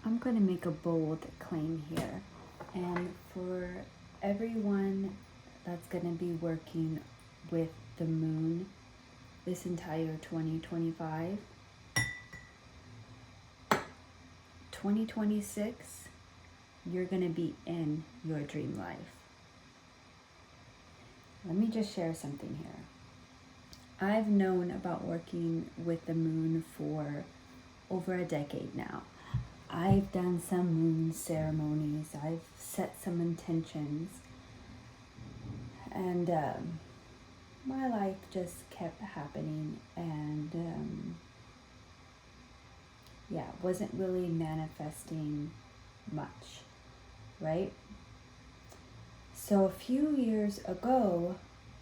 I'm going to make a bold claim here. And for everyone that's going to be working with the moon this entire 2025, 2026, you're going to be in your dream life. Let me just share something here. I've known about working with the moon for over a decade now. I've done some moon ceremonies, I've set some intentions, and my life just kept happening, and wasn't really manifesting much, right? So a few years ago,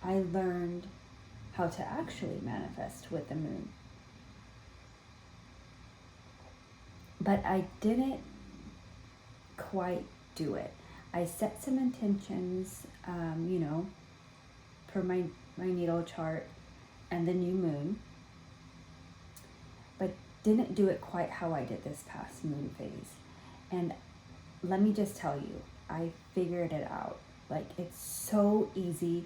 I learned how to actually manifest with the moon. But I didn't quite do it. I set some intentions, per my natal chart and the new moon, but didn't do it quite how I did this past moon phase. And let me just tell you, I figured it out. Like, it's so easy.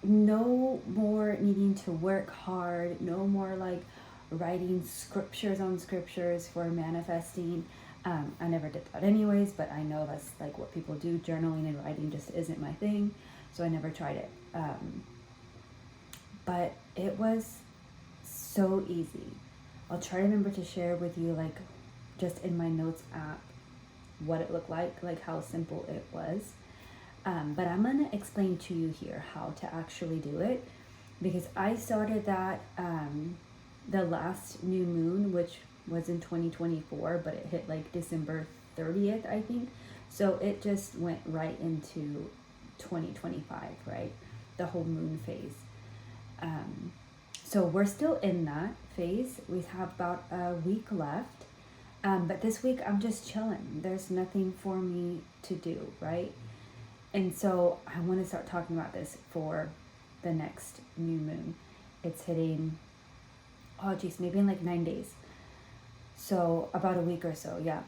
No more needing to work hard. No more like writing scriptures on scriptures for manifesting. I never did that anyways, but I know that's like what people do. Journaling and writing just isn't my thing, so I never tried it. But it was so easy. I'll try to remember to share with you, like, just in my notes app, what it looked like how simple it was. But I'm going to explain to you here how to actually do it, because I started that the last new moon, which was in 2024, but it hit like December 30th, I think. So it just went right into 2025, right? The whole moon phase. So we're still in that phase. We have about a week left. But this week I'm just chilling. There's nothing for me to do, right? And so I want to start talking about this for the next new moon. It's hitting, maybe in like 9 days. So about a week or so, yeah.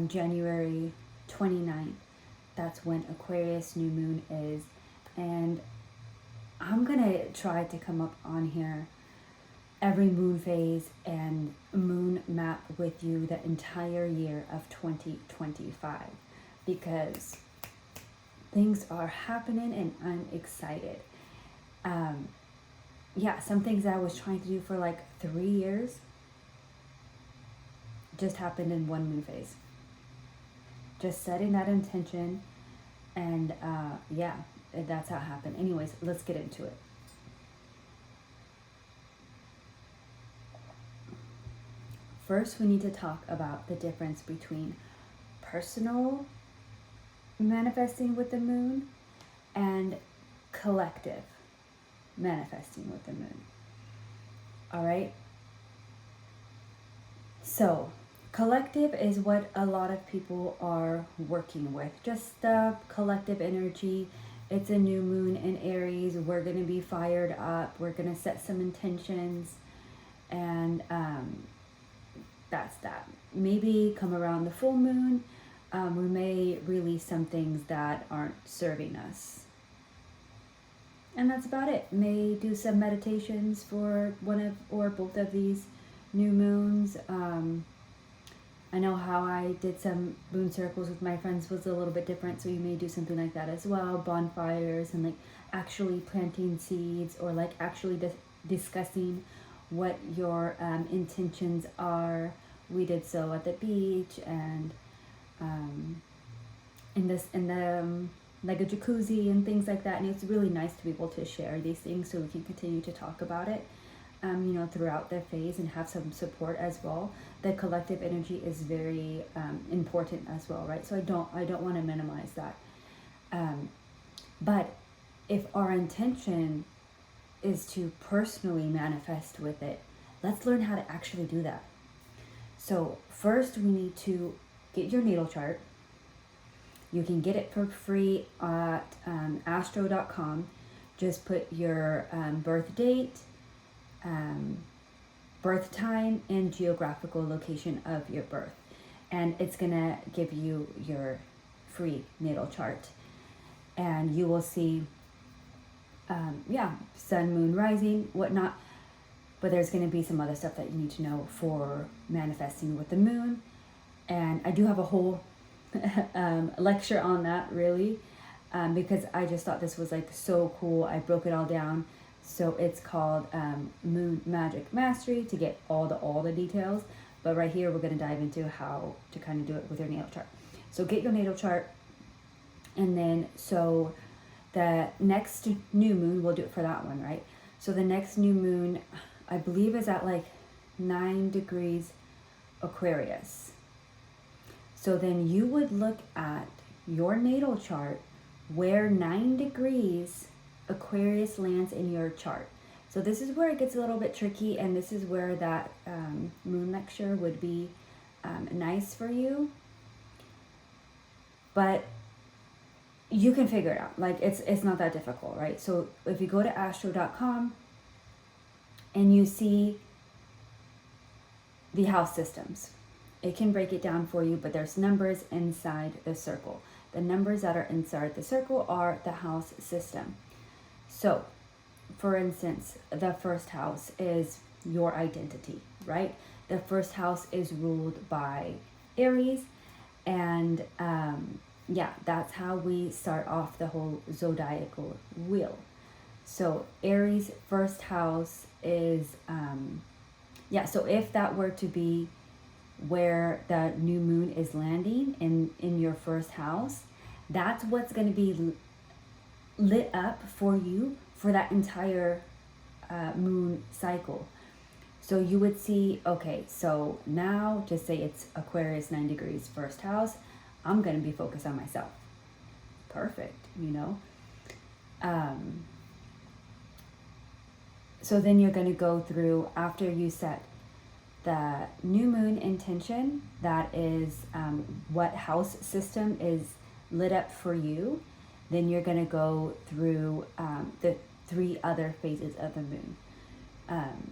January 29th, that's when Aquarius New Moon is. And I'm going to try to come up on here every moon phase and moon map with you the entire year of 2025, because things are happening and I'm excited. Some things that I was trying to do for like 3 years just happened in one moon phase. Just setting that intention, and that's how it happened. Anyways, let's get into it. First, we need to talk about the difference between personal manifesting with the moon and collective manifesting with the moon. All right. So collective is what a lot of people are working with, just the collective energy. It's a new moon in Aries. We're going to be fired up. We're going to set some intentions, and that's that. Maybe come around the full moon, we may release some things that aren't serving us. And that's about it. May do some meditations for one of or both of these new moons. I know how I did some moon circles with my friends was a little bit different, so you may do something like that as well. Bonfires and like actually planting seeds, or like actually discussing what your intentions are. We did so at the beach and in the like a jacuzzi and things like that, and it's really nice to be able to share these things so we can continue to talk about it throughout the phase and have some support as well. The collective energy is very important as well, right? So I don't want to minimize that, but if our intention is to personally manifest with it, let's learn how to actually do that. So first we need to get your natal chart. You can get it for free at astro.com. Just put your birth date, birth time, and geographical location of your birth. and it's gonna give you your free natal chart, and you will see sun, moon, rising, whatnot. But there's going to be some other stuff that you need to know for manifesting with the moon, and I do have a whole lecture on that, really, because I just thought this was like so cool. I broke it all down. So it's called Moon Magic Mastery to get all the details. But right here, we're going to dive into how to kind of do it with your natal chart. So get your natal chart, and then so the next new moon, we'll do it for that one, right? So the next new moon, I believe, is at like 9 degrees Aquarius. So then you would look at your natal chart where 9 degrees Aquarius lands in your chart. So this is where it gets a little bit tricky, and this is where that moon lecture would be nice for you. But you can figure it out. Like, it's not that difficult, right? So if you go to astro.com and you see the house systems, it can break it down for you, but there's numbers inside the circle. The numbers that are inside the circle are the house system. So, for instance, the first house is your identity, right? The first house is ruled by Aries, and that's how we start off the whole zodiacal wheel. So Aries first house is so if that were to be where the new moon is landing in your first house, that's what's going to be lit up for you for that entire moon cycle. So you would see, okay, so now just say it's Aquarius 9 degrees first house, I'm going to be focused on myself. Perfect, So then you're going to go through, after you set the new moon intention, that is what house system is lit up for you. Then you're going to go through the 3 other phases of the moon.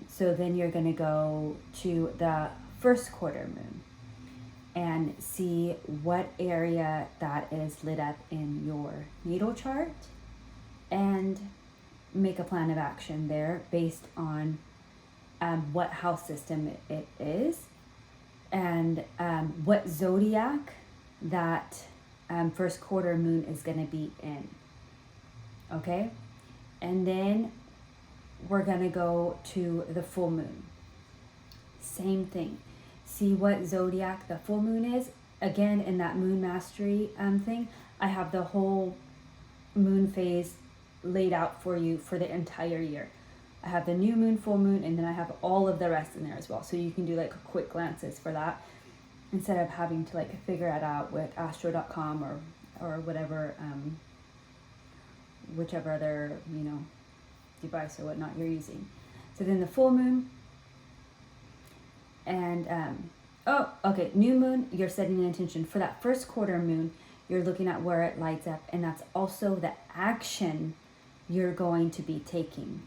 So then you're going to go to the first quarter moon and see what area that is lit up in your natal chart, and make a plan of action there based on what house system it is, and what zodiac that first quarter moon is going to be in. Okay? And then we're going to go to the full moon. Same thing. See what zodiac the full moon is. Again, in that moon mastery thing, I have the whole moon phase laid out for you for the entire year. I have the new moon, full moon, and then I have all of the rest in there as well. So you can do like quick glances for that instead of having to like figure it out with astro.com or whatever, whichever other, device or whatnot you're using. So then the full moon, and new moon, you're setting an intention for that first quarter moon. You're looking at where it lights up, and that's also the action you're going to be taking,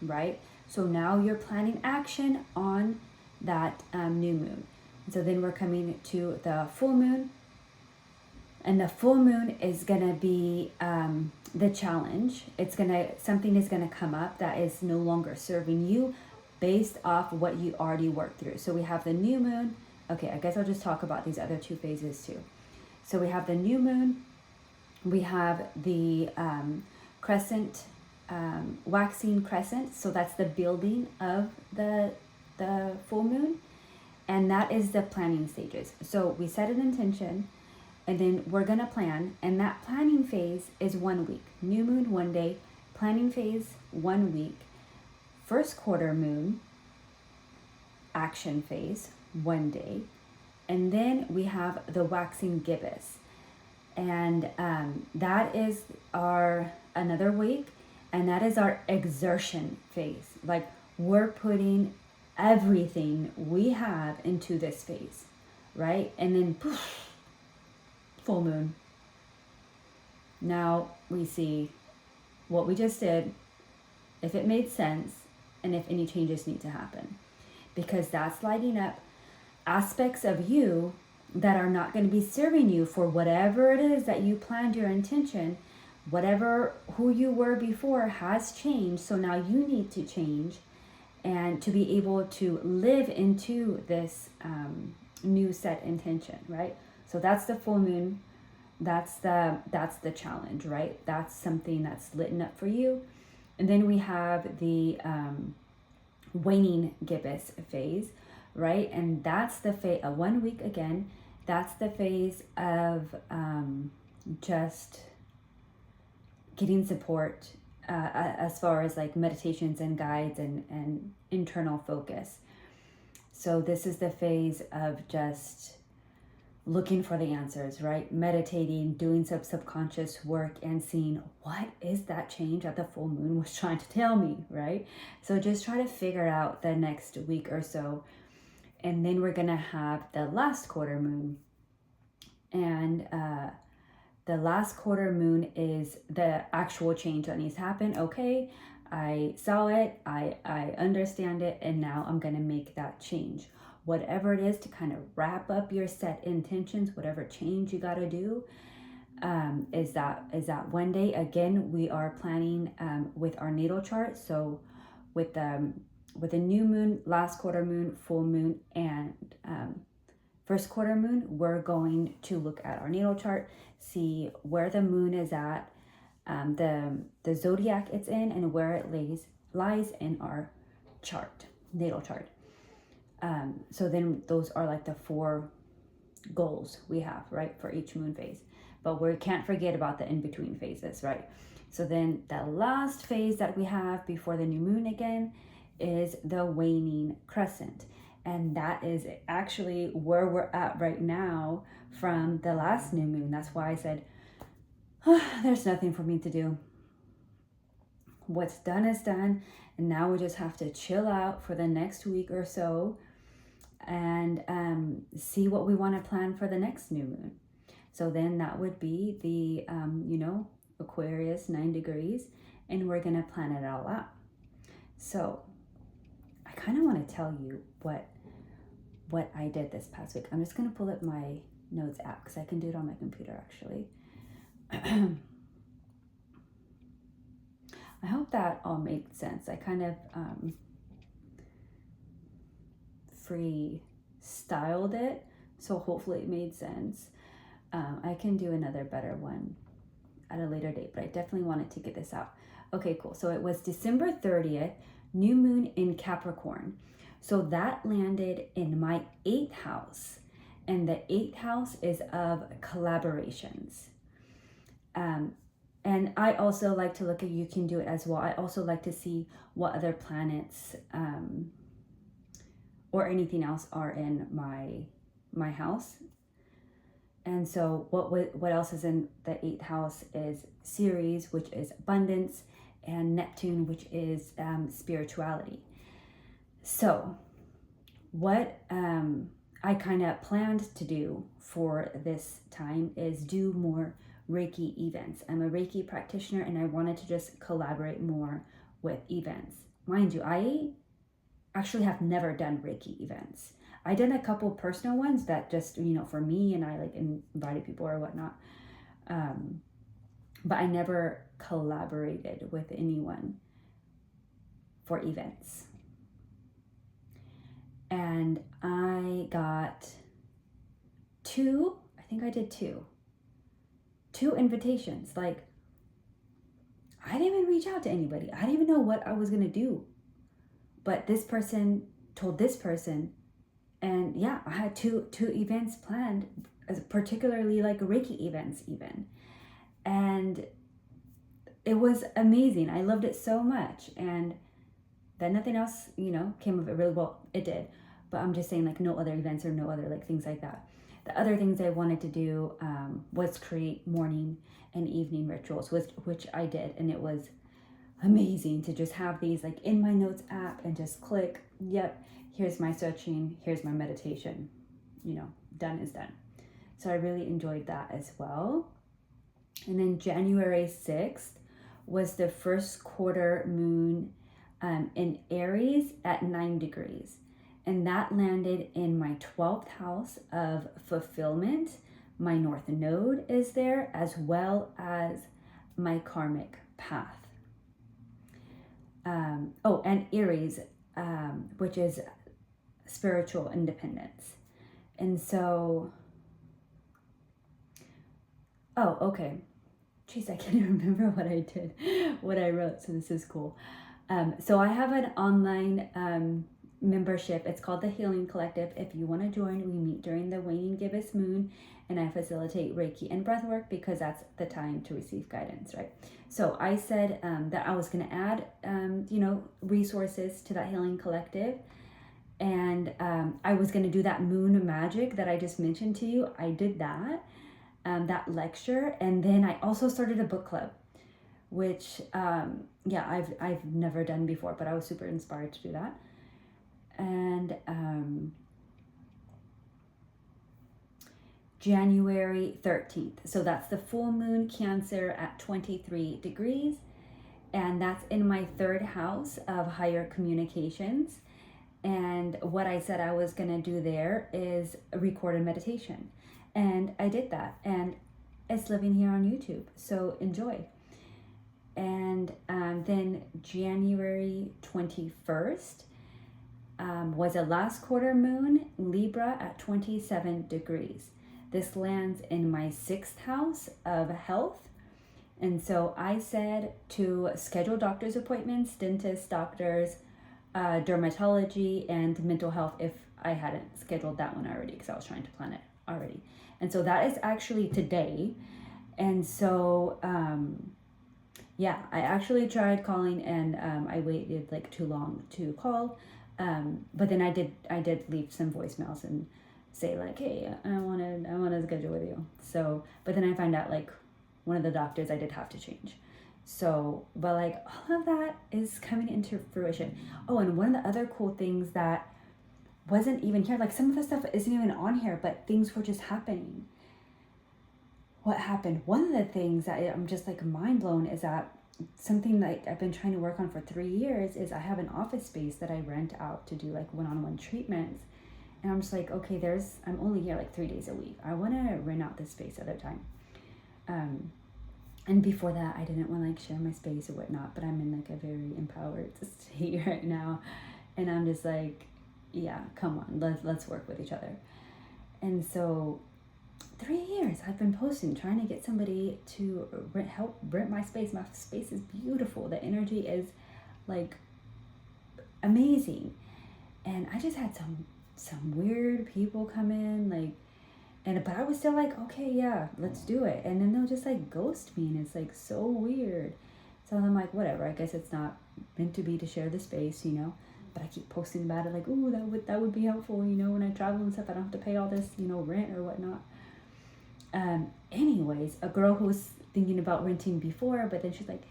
right? So now you're planning action on that new moon. And so then we're coming to the full moon, and the full moon is gonna be the challenge. Something is gonna come up that is no longer serving you based off what you already worked through. So we have the new moon. Okay, I guess I'll just talk about these other 2 phases too. So we have the new moon, we have the crescent, waxing crescent. So that's the building of the full moon, and that is the planning stages. So we set an intention, and then we're gonna plan, and that planning phase is 1 week. New moon 1 day, planning phase 1 week, first quarter moon action phase 1 day, and then we have the waxing gibbous, and that is our another week, and that is our exertion phase. Like, we're putting everything we have into this phase, right? And then poof, full moon. Now we see what we just did, if it made sense, and if any changes need to happen, because that's lighting up aspects of you that are not going to be serving you for whatever it is that you planned your intention. Whatever who you were before has changed, so now you need to change and to be able to live into this new set intention, right? So that's the full moon. That's the challenge, right? That's something that's lit up for you. And then we have the waning gibbous phase, right? And that's the phase, 1 week again. That's the phase of just getting support as far as like meditations and guides and internal focus. So this is the phase of just looking for the answers, right? Meditating, doing some subconscious work and seeing what is that change that the full moon was trying to tell me, right? So just try to figure out the next week or so. And then we're gonna have the last quarter moon. And the last quarter moon is the actual change that needs to happen. Okay, I saw it, I understand it, and now I'm gonna make that change. Whatever it is to kind of wrap up your set intentions, whatever change you gotta do, is that one day. Again, we are planning with our natal chart. So with the new moon, last quarter moon, full moon, and first quarter moon, we're going to look at our natal chart, see where the moon is at, the zodiac it's in, and where it lies in our chart, natal chart. So then those are like the 4 goals we have, right, for each moon phase. But we can't forget about the in-between phases, right? So then the last phase that we have before the new moon again is the waning crescent. And that is actually where we're at right now from the last new moon. That's why I said, there's nothing for me to do. What's done is done. And now we just have to chill out for the next week or so and see what we want to plan for the next new moon. So then that would be the, Aquarius 9 degrees. And we're going to plan it all out. So I kind of want to tell you what I did this past week. I'm just going to pull up my notes app because I can do it on my computer actually. I hope that all made sense. I kind of freestyled it, so hopefully it made sense. I can do another better one at a later date, but I definitely wanted to get this out. Okay, cool. So it was December 30th, new moon in Capricorn. So that landed in my 8th house. And the 8th house is of collaborations. And I also like to look at, you can do it as well. I also like to see what other planets or anything else are in my house. And so what else is in the 8th house is Ceres, which is abundance, and Neptune, which is spirituality. So what I kind of planned to do for this time is do more Reiki events. I'm a Reiki practitioner and I wanted to just collaborate more with events. Mind you, I actually have never done Reiki events. I done a couple personal ones that just, for me, and I like invited people or whatnot. But I never collaborated with anyone for events. And I got two invitations. Like, I didn't even reach out to anybody. I didn't even know what I was going to do. But this person told this person, and yeah, I had two events planned, particularly like Reiki events even. And it was amazing. I loved it so much. And then nothing else, came of it. Really, well, it did. But I'm just saying, like, no other events or no other like things like that. The other things I wanted to do was create morning and evening rituals, which I did. And it was amazing to just have these like in my notes app and just click, yep, here's my stretching, here's my meditation, done is done. So I really enjoyed that as well. And then January 6th was the first quarter moon in Aries at 9 degrees. And that landed in my 12th house of fulfillment. My North Node is there, as well as my karmic path. And Aries, which is spiritual independence. And so, okay. Jeez, I can't even remember what I did, what I wrote, so this is cool. So I have an online membership. It's called the Healing Collective. If you want to join, we meet during the Waning Gibbous moon, and I facilitate Reiki and Breathwork because that's the time to receive guidance, right? So I said that I was going to add, resources to that Healing Collective. And I was going to do that moon magic that I just mentioned to you. I did that lecture. And then I also started a book club, which, I've never done before, but I was super inspired to do that. And January 13th. So that's the full moon Cancer at 23 degrees. And that's in my 3rd house of higher communications. And what I said I was going to do there is record a meditation. And I did that. And it's living here on YouTube. So enjoy. And then January 21st was a last quarter moon, Libra at 27 degrees. This lands in my 6th house of health. And so I said to schedule doctor's appointments, dentists, doctors, dermatology, and mental health if I hadn't scheduled that one already, because I was trying to plan it already. And so that is actually today. And so, I actually tried calling, and I waited like too long to call. But then I did leave some voicemails and say like, hey, I want to schedule with you. So, but then I find out like one of the doctors I did have to change. So, but like all of that is coming into fruition. Oh, and one of the other cool things that wasn't even here, like some of the stuff isn't even on here, but things were just happening. What happened? One of the things that I'm just like mind blown is that something that I've been trying to work on for 3 years is I have an office space that I rent out to do like one-on-one treatments. And I'm just like, okay, I'm only here like 3 days a week. I want to rent out this space other time. And before that, I didn't want to like share my space or whatnot, but I'm in like a very empowered state right now. And I'm just like, yeah, come on, let's work with each other. And so 3 years I've been posting, trying to get somebody to help rent my space. My space is beautiful. The energy is like amazing. And I just had some weird people come in, like, but I was still like, okay, yeah, let's do it. And then they'll just like ghost me, and it's like so weird. So I'm like, whatever, I guess it's not meant to be to share the space, but I keep posting about it like, ooh, that would be helpful, when I travel and stuff, I don't have to pay all this, rent or whatnot. Anyways, a girl who was thinking about renting before, but then she's like,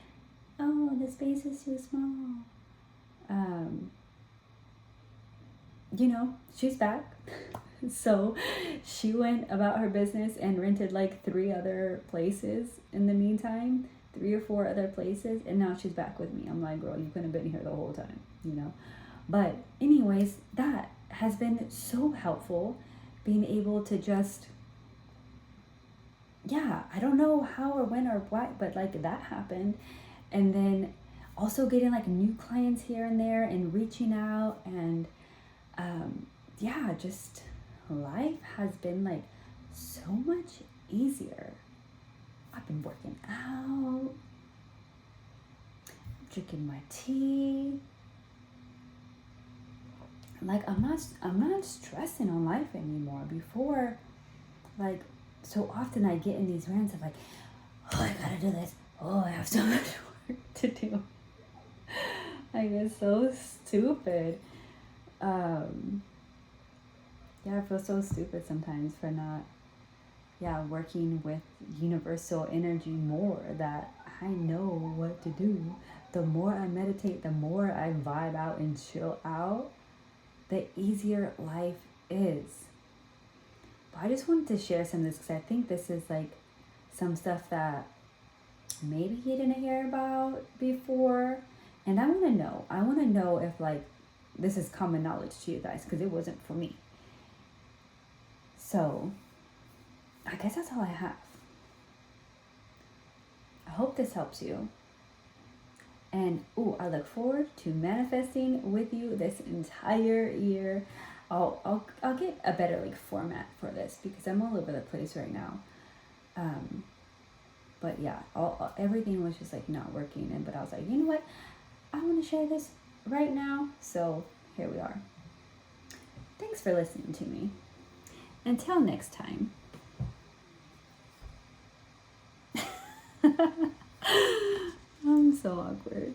oh, the space is too small. She's back. So she went about her business and rented like 3 other places in the meantime, 3 or 4 other places. And now she's back with me. I'm like, girl, you couldn't have been here the whole time, But anyways, that has been so helpful, being able to just, I don't know how or when or what, but like that happened. And then also getting like new clients here and there and reaching out, and just life has been like so much easier. I've been working out, drinking my tea. Like I'm not stressing on life anymore. Before, like so often I get in these rants of like, oh, I gotta do this. Oh, I have so much work to do. I get so stupid. I feel so stupid sometimes for not, working with universal energy more, that I know what to do. The more I meditate, the more I vibe out and chill out, the easier life is. But I just wanted to share some of this because I think this is like some stuff that maybe you didn't hear about before. And I want to know if like this is common knowledge to you guys because it wasn't for me. So I guess that's all I have. I hope this helps you. And I look forward to manifesting with you this entire year. I'll get a better like format for this because I'm all over the place right now. But yeah, everything was just like not working. But I was like, you know what? I want to share this right now. So here we are. Thanks for listening to me. Until next time. I'm so awkward.